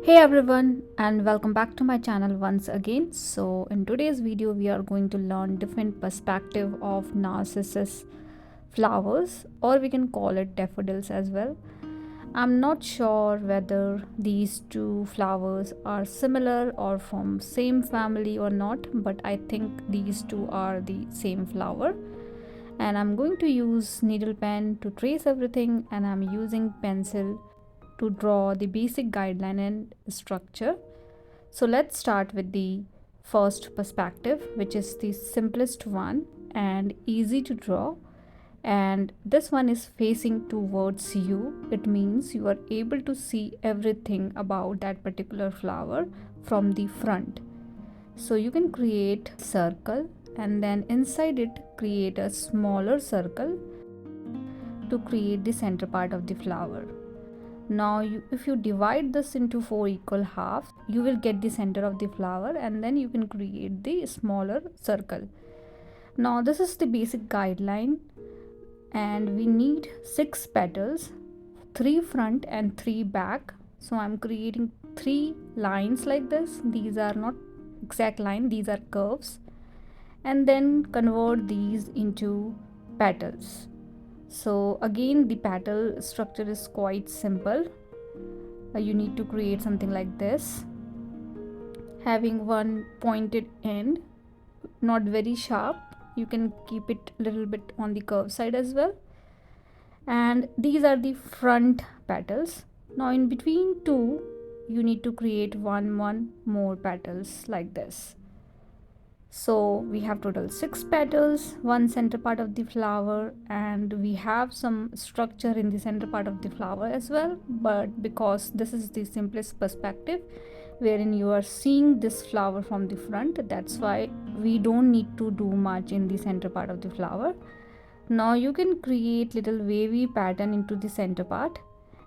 Hey everyone, and welcome back to my channel once again. So in today's video we are going to learn different perspective of narcissus flowers, or we can call it daffodils as well. I'm not sure whether these two flowers are similar or from same family or not, but I think these two are the same flower. And I'm going to use needle pen to trace everything, and I'm using pencil to draw the basic guideline and structure. So let's start with the first perspective, which is the simplest one and easy to draw. And this one is facing towards you. It means you are able to see everything about that particular flower from the front. So you can create circle, and then inside it create a smaller circle to create the center part of the flower. Now if you divide this into 4 equal halves, you will get the center of the flower, and then you can create the smaller circle. Now this is the basic guideline, and we need 6 petals, 3 front and 3 back. So I'm creating 3 lines like this. These are not exact line, these are curves, and then convert these into petals. So again, the petal structure is quite simple. You need to create something like this, having one pointed end, not very sharp. You can keep it a little bit on the curve side as well. And these are the front petals. Now in between two, you need to create one more petals like this. So we have total 6 petals, one center part of the flower, and we have some structure in the center part of the flower as well. But because this is the simplest perspective wherein you are seeing this flower from the front, that's why we don't need to do much in the center part of the flower. Now you can create little wavy pattern into the center part,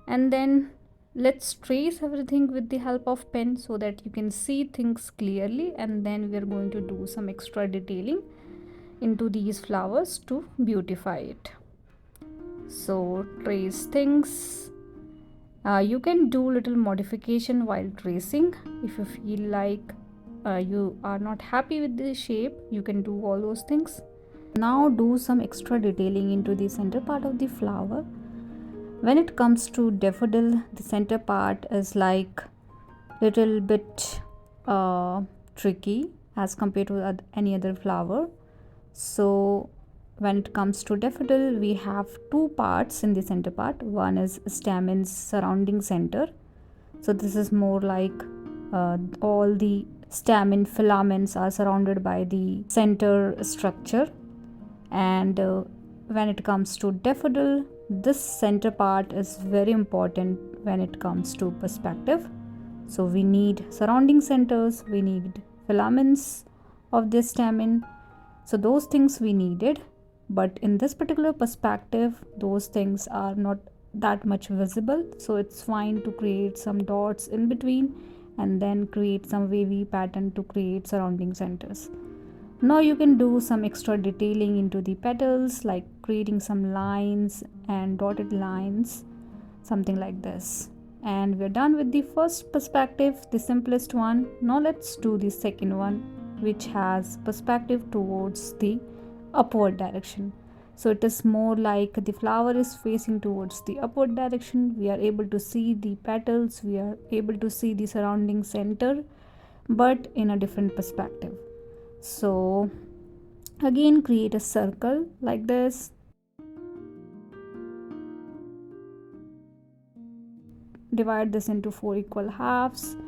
and then let's trace everything with the help of pen so that you can see things clearly, and then we are going to do some extra detailing into these flowers to beautify it. So trace things. You can do little modification while tracing. If you feel like you are not happy with the shape, you can do all those things. Now do some extra detailing into the center part of the flower. When it comes to daffodil, the center part is like little bit tricky as compared to any other flower. So when it comes to daffodil, we have 2 parts in the center part. One is stamen's surrounding center. So this is more like all the stamen filaments are surrounded by the center structure. And when it comes to daffodil, this center part is very important when it comes to perspective. So we need surrounding centers, we need filaments of this stamen. So those things we needed, but in this particular perspective, those things are not that much visible. So it's fine to create some dots in between and then create some wavy pattern to create surrounding centers. Now you can do some extra detailing into the petals, like creating some lines and dotted lines, something like this. And we're done with the first perspective, the simplest one. Now let's do the second one, which has perspective towards the upward direction. So it is more like the flower is facing towards the upward direction. We are able to see the petals, we are able to see the surrounding center, but in a different perspective. So again, create a circle like this. Divide this into 4 equal halves.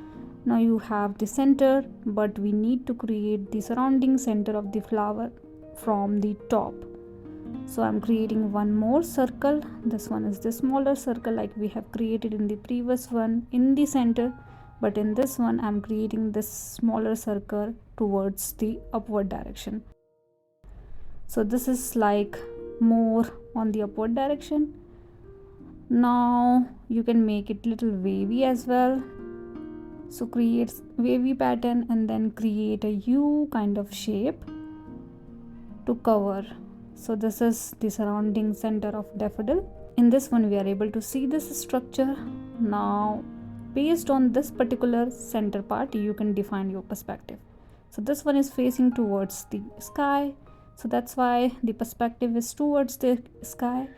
Now you have the center, but we need to create the surrounding center of the flower from the top. So I'm creating one more circle. This one is the smaller circle like we have created in the previous one in the center, but in this one I'm creating this smaller circle towards the upward direction. So this is like more on the upward direction. Now you can make it little wavy as well. So create wavy pattern and then create a U kind of shape to cover. So this is the surrounding center of daffodil. In this one we are able to see this structure. Now based on this particular center part you can define your perspective. So this one is facing towards the sky, so that's why the perspective is towards the sky.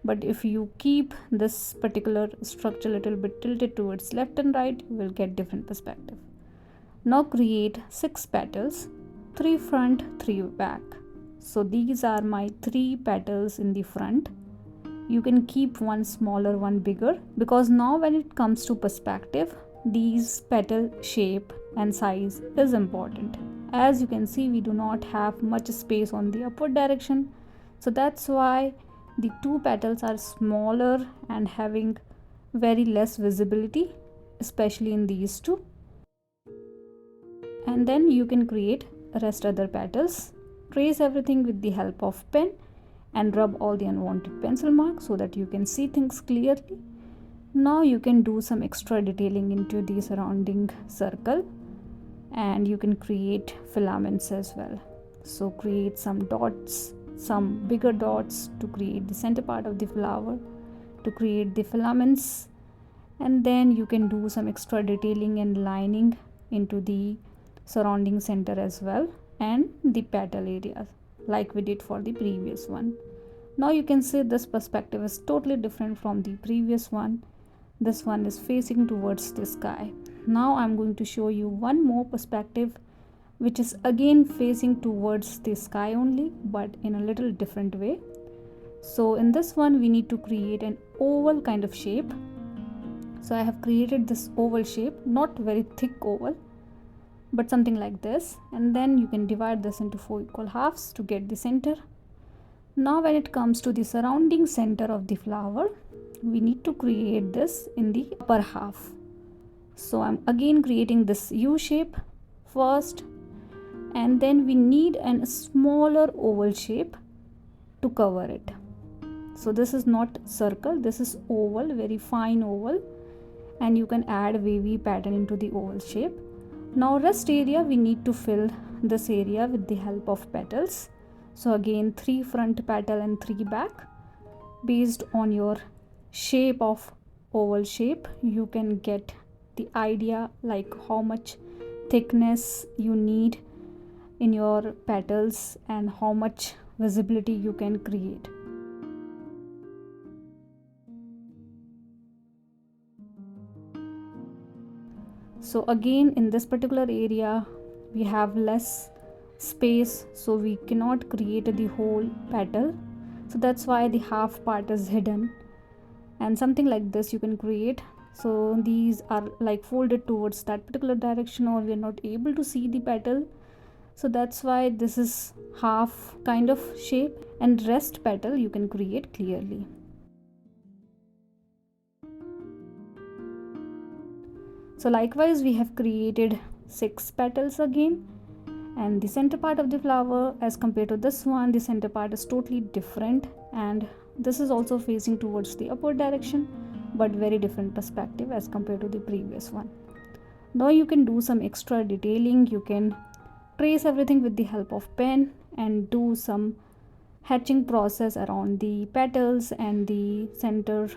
But if you keep this particular structure a little bit tilted towards left and right, you will get different perspective. Now create 6 petals, 3 front, 3 back. So these are my 3 petals in the front. You can keep one smaller, one bigger, because now when it comes to perspective, these petal shape and size is important. As you can see, we do not have much space on the upward direction, so that's why the 2 petals are smaller and having very less visibility, especially in these 2. And then you can create rest other petals. Trace everything with the help of pen and rub all the unwanted pencil marks so that you can see things clearly. Now you can do some extra detailing into the surrounding circle, and you can create filaments as well. So create some dots, some bigger dots to create the center part of the flower, to create the filaments, and then you can do some extra detailing and lining into the surrounding center as well, and the petal areas like we did for the previous one. Now you can see this perspective is totally different from the previous one. This one is facing towards the sky. Now I'm going to show you one more perspective which is again facing towards the sky only, but in a little different way. So in this one we need to create an oval kind of shape. So I have created this oval shape, not very thick oval, but something like this, and then you can divide this into 4 equal halves to get the center. Now when it comes to the surrounding center of the flower, we need to create this in the upper half. So I'm again creating this U shape first, and then we need a smaller oval shape to cover it. So this is not circle, this is oval, very fine oval, and you can add wavy pattern into the oval shape. Now rest area, we need to fill this area with the help of petals. So again 3 front petal and 3 back. Based on your shape of oval shape, you can get the idea like how much thickness you need in your petals and how much visibility you can create. So again in this particular area we have less space, so we cannot create the whole petal, so that's why the half part is hidden, and something like this you can create. So these are like folded towards that particular direction, or we are not able to see the petal, so that's why this is half kind of shape, and rest petal you can create clearly. So likewise we have created 6 petals again, and the center part of the flower, as compared to this one, the center part is totally different, and this is also facing towards the upward direction, but very different perspective as compared to the previous one. Now you can do some extra detailing. You can trace everything with the help of pen and do some hatching process around the petals and the center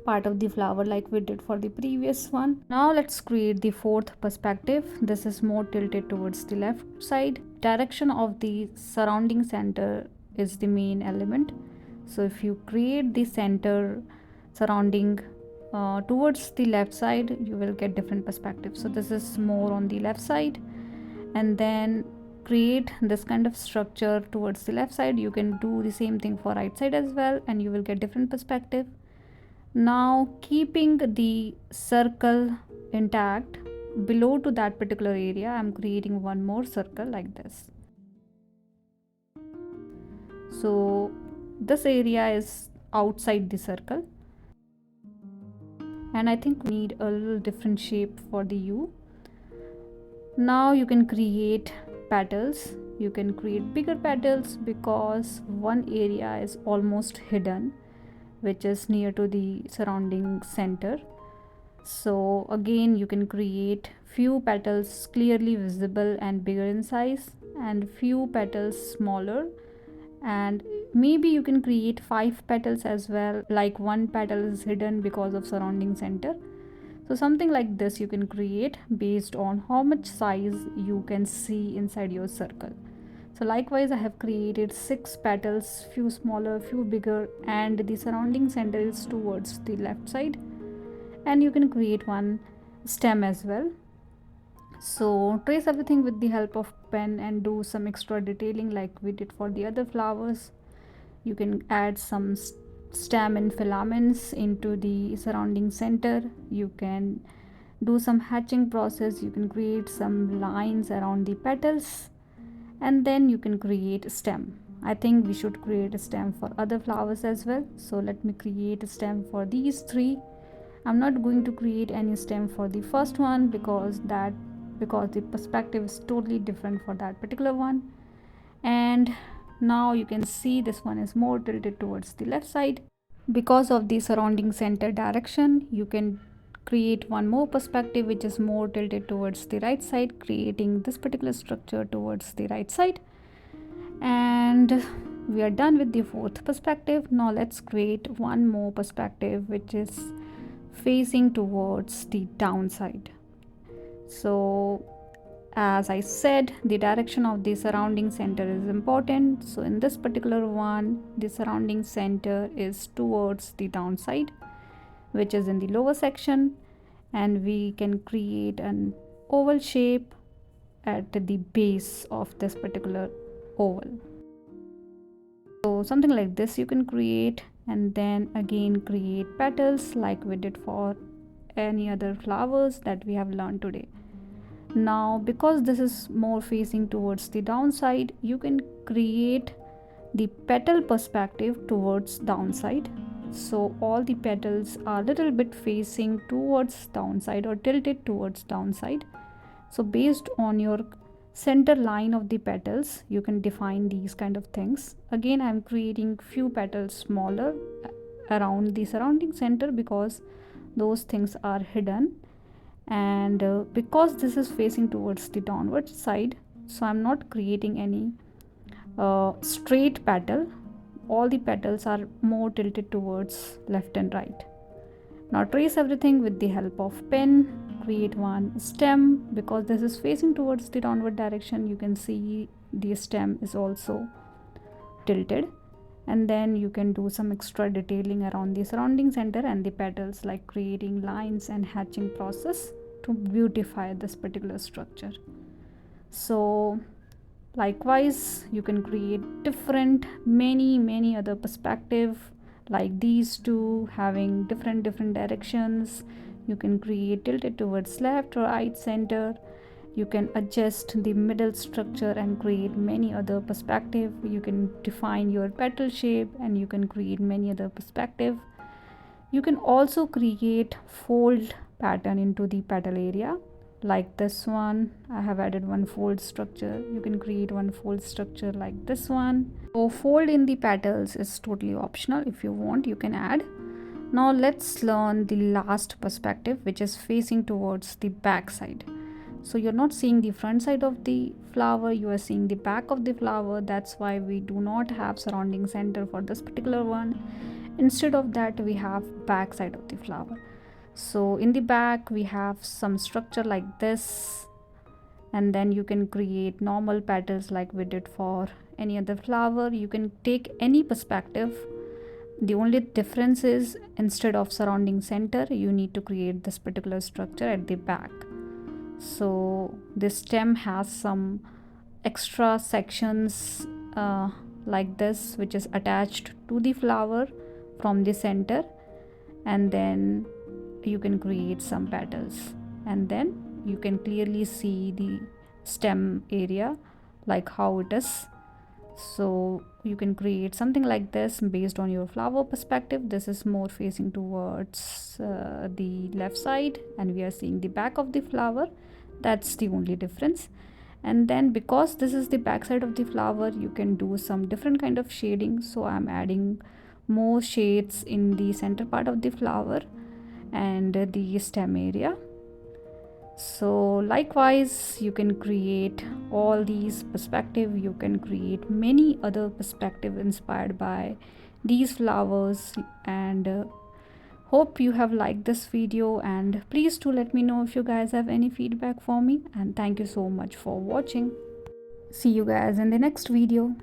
part of the flower like we did for the previous one. Now let's create the 4th perspective. This is more tilted towards the left side. Direction of the surrounding center is the main element. So if you create the center surrounding towards the left side, you will get different perspectives. So this is more on the left side, and then create this kind of structure towards the left side. You can do the same thing for right side as well, and you will get different perspective. Now keeping the circle intact, below to that particular area I'm creating one more circle like this. So this area is outside the circle, and I think we need a little different shape for the U. Now you can create petals. You can create bigger petals because one area is almost hidden, which is near to the surrounding center. So again you can create few petals clearly visible and bigger in size, and few petals smaller, and maybe you can create 5 petals as well, like one petal is hidden because of surrounding center. So something like this you can create based on how much size you can see inside your circle. So likewise I have created 6 petals, few smaller, few bigger, and the surrounding center is towards the left side, and you can create one stem as well. So trace everything with the help of pen and do some extra detailing like we did for the other flowers. You can add some stem and filaments into the surrounding center. You can do some hatching process. You can create some lines around the petals, and then you can create a stem. I think we should create a stem for other flowers as well. So let me create a stem for these 3. I'm not going to create any stem for the first one because the perspective is totally different for that particular one. And now you can see this one is more tilted towards the left side. Because of the surrounding center direction, you can create one more perspective which is more tilted towards the right side, creating this particular structure towards the right side. And we are done with the 4th perspective. Now let's create one more perspective which is facing towards the downside. So as I said, the direction of the surrounding center is important. So in this particular one, the surrounding center is towards the downside, which is in the lower section, and we can create an oval shape at the base of this particular oval. So something like this you can create, and then again create petals like we did for any other flowers that we have learned today. Now because this is more facing towards the downside, you can create the petal perspective towards downside. So all the petals are a little bit facing towards downside or tilted towards downside. So based on your center line of the petals, you can define these kind of things. Again, I'm creating few petals smaller around the surrounding center because those things are hidden. And because this is facing towards the downward side, so I'm not creating any straight petal. All the petals are more tilted towards left and right. Now trace everything with the help of pen, create one stem. Because this is facing towards the downward direction, you can see the stem is also tilted, and then you can do some extra detailing around the surrounding center and the petals, like creating lines and hatching process to beautify this particular structure. So likewise you can create many other perspective like these two having different directions. You can create tilted towards left or right center. You can adjust the middle structure and create many other perspective. You can define your petal shape and you can create many other perspective. You can also create fold pattern into the petal area like this one. I have added one fold structure. You can create one fold structure like this one. So fold in the petals is totally optional. If you want, you can add. Now let's learn the last perspective, which is facing towards the back side. So you're not seeing the front side of the flower, you are seeing the back of the flower. That's why we do not have surrounding center for this particular one. Instead of that, we have back side of the flower. So in the back we have some structure like this, and then you can create normal petals like we did for any other flower. You can take any perspective. The only difference is instead of surrounding center, you need to create this particular structure at the back. So this stem has some extra sections like this, which is attached to the flower from the center, and then you can create some petals, and then you can clearly see the stem area like how it is. So you can create something like this based on your flower perspective. This is more facing towards the left side, and we are seeing the back of the flower. That's the only difference. And then because this is the back side of the flower, you can do some different kind of shading. So I'm adding more shades in the center part of the flower and the stem area. So likewise you can create all these perspective. You can create many other perspective inspired by these flowers, and Hope you have liked this video, and please do let me know if you guys have any feedback for me, and thank you so much for watching. See you guys in the next video.